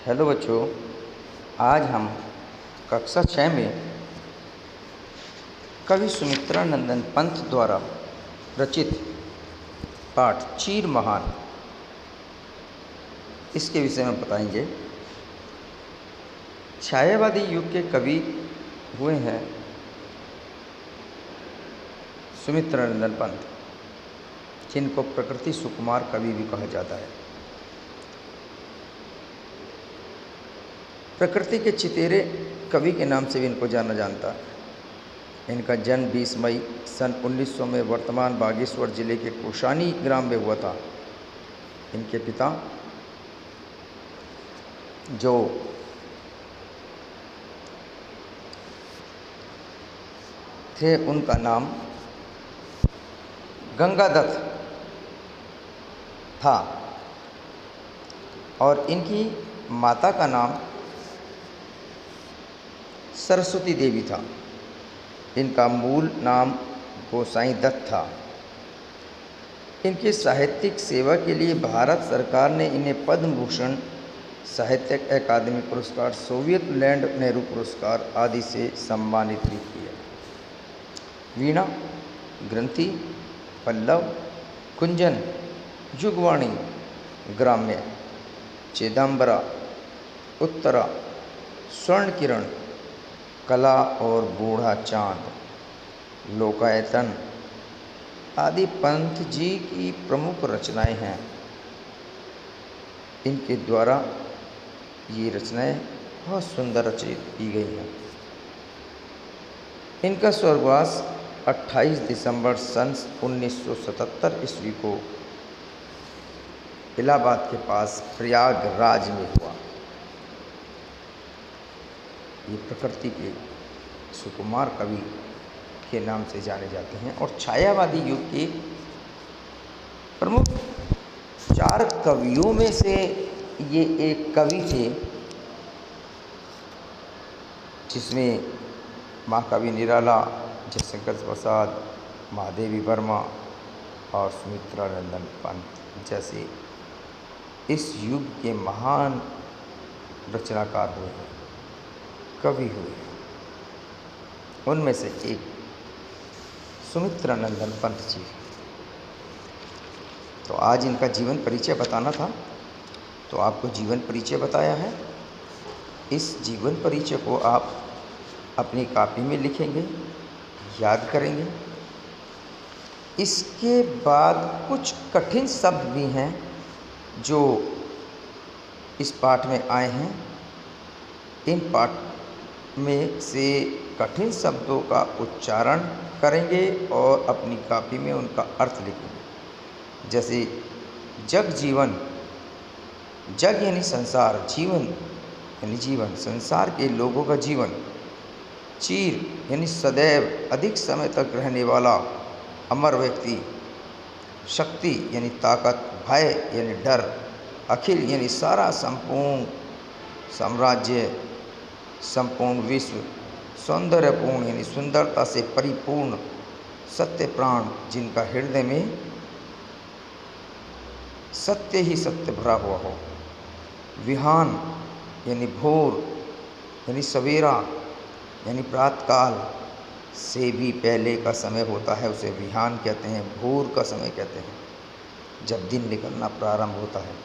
Hello बच्चों, आज हम कक्षा 6 में कवि सुमित्रा नंदन पंत द्वारा रचित पाठ चीर महान इसके विषय में बताएंगे। छायावादी युग के कवि हुए हैं सुमित्रा नंदन पंत, जिनको प्रकृति सुकुमार कवि भी कहा जाता है। प्रकृति के चितेरे कवि के नाम से भी इनको जाना जाता है। इनका जन्म 20 मई सन 1900 में वर्तमान बागेश्वर जिले के कोशानी ग्राम में हुआ था। इनके पिता जो थे उनका नाम गंगादत्त था और इनकी माता का नाम सरस्वती देवी था। इनका मूल नाम गोसाई दत्त था। इनकी साहित्यिक सेवा के लिए भारत सरकार ने इन्हें पद्म भूषण, साहित्यिक अकादमी पुरस्कार, सोवियत लैंड नेहरू पुरस्कार आदि से सम्मानित भी किया। वीणा, ग्रंथि, पल्लव, कुंजन, युगवाणी, ग्राम्य, चेदाम्बरा, उत्तरा, स्वर्ण किरण, कला और बूढ़ा चांद, लोकायतन आदि पंत जी की प्रमुख रचनाएं हैं। इनके द्वारा ये रचनाएं बहुत सुंदर रचित की गई हैं। इनका स्वर्गवास 28 दिसंबर सन 1977 ईस्वी को इलाहाबाद के पास प्रयागराज में हुआ। ये प्रकृति के सुकुमार कवि के नाम से जाने जाते हैं और छायावादी युग के प्रमुख 4 कवियों में से ये एक कवि थे, जिसमें महाकवि निराला, जयशंकर प्रसाद, महादेवी वर्मा और सुमित्रा नंदन पंत जैसे इस युग के महान रचनाकार हुए हैं, कवि हुए हैं। उनमें से एक सुमित्रा नंदन पंत जी। तो आज इनका जीवन परिचय बताना था, तो आपको जीवन परिचय बताया है। इस जीवन परिचय को आप अपनी कॉपी में लिखेंगे, याद करेंगे। इसके बाद कुछ कठिन शब्द भी हैं जो इस पाठ में आए हैं। इन पाठ में से कठिन शब्दों का उच्चारण करेंगे और अपनी कॉपी में उनका अर्थ लिखेंगे। जैसे जग जीवन, जग यानी संसार, जीवन यानी जीवन, संसार के लोगों का जीवन, चीर यानी सदैव, अधिक समय तक रहने वाला, अमर व्यक्ति, शक्ति यानी ताकत, भय यानी डर, अखिल यानी सारा, संपूर्ण साम्राज्य, संपूर्ण विश्व, सौंदर्यपूर्ण यानी सुंदरता से परिपूर्ण, सत्य प्राण जिनका हृदय में सत्य ही सत्य भरा हुआ हो, विहान यानी भोर यानी सवेरा यानी प्रातःकाल से भी पहले का समय होता है, उसे विहान कहते हैं, भोर का समय कहते हैं, जब दिन निकलना प्रारंभ होता है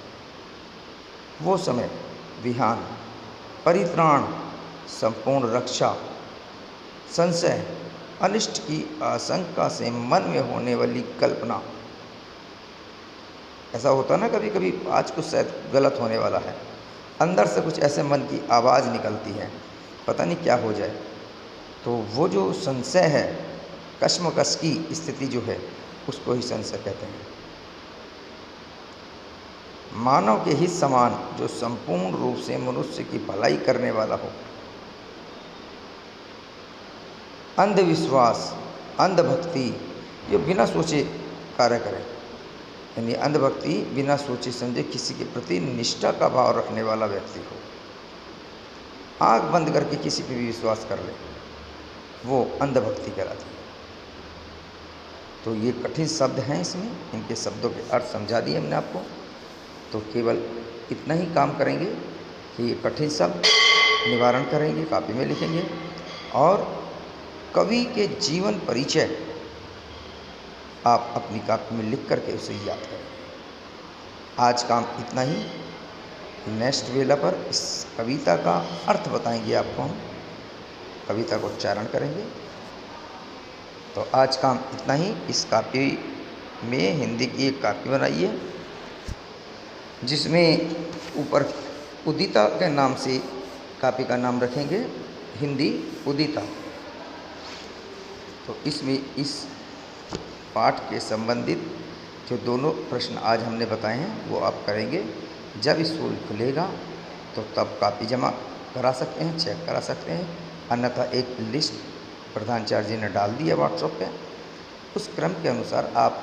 वो समय विहान। परित्राण संपूर्ण रक्षा, संशय अनिष्ट की आशंका से मन में होने वाली कल्पना। ऐसा होता ना कभी कभी, आज कुछ शायद गलत होने वाला है, अंदर से कुछ ऐसे मन की आवाज़ निकलती है, पता नहीं क्या हो जाए, तो वो जो संशय है, कश्मकश की स्थिति जो है, उसको ही संशय कहते हैं। मानव के हित समान, जो संपूर्ण रूप से मनुष्य की भलाई करने वाला हो। अंधविश्वास, अंधभक्ति, ये बिना सोचे कार्य करें, यानी अंधभक्ति बिना सोचे समझे किसी के प्रति निष्ठा का भाव रखने वाला व्यक्ति हो। आंख बंद करके किसी पे भी विश्वास कर ले, वो अंधभक्ति कहलाती है। तो ये कठिन शब्द हैं, इसमें इनके शब्दों के अर्थ समझा दिए हमने आपको। तो केवल इतना ही काम करेंगे कि ये कठिन शब्द निवारण करेंगे, कापी में लिखेंगे और कवि के जीवन परिचय आप अपनी कापी में लिख करके उसे याद करें। आज काम इतना ही। नेक्स्ट वेला पर इस कविता का अर्थ बताएंगे आपको हम, कविता को उच्चारण करेंगे। तो आज काम इतना ही। इस कापी में हिंदी की एक कापी बनाइए जिसमें ऊपर उदिता के नाम से कापी का नाम रखेंगे, हिंदी उदिता। तो इसमें इस पाठ के संबंधित जो दोनों प्रश्न आज हमने बताए हैं वो आप करेंगे। जब स्कूल खुलेगा तो तब कापी जमा करा सकते हैं, चेक करा सकते हैं, अन्यथा एक लिस्ट प्रधानाचार्य जी ने डाल दिया व्हाट्सएप पे, उस क्रम के अनुसार आप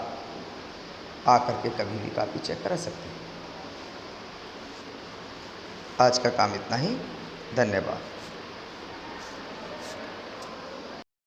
आकर के कभी भी कापी चेक करा सकते हैं। आज का काम इतना ही। धन्यवाद।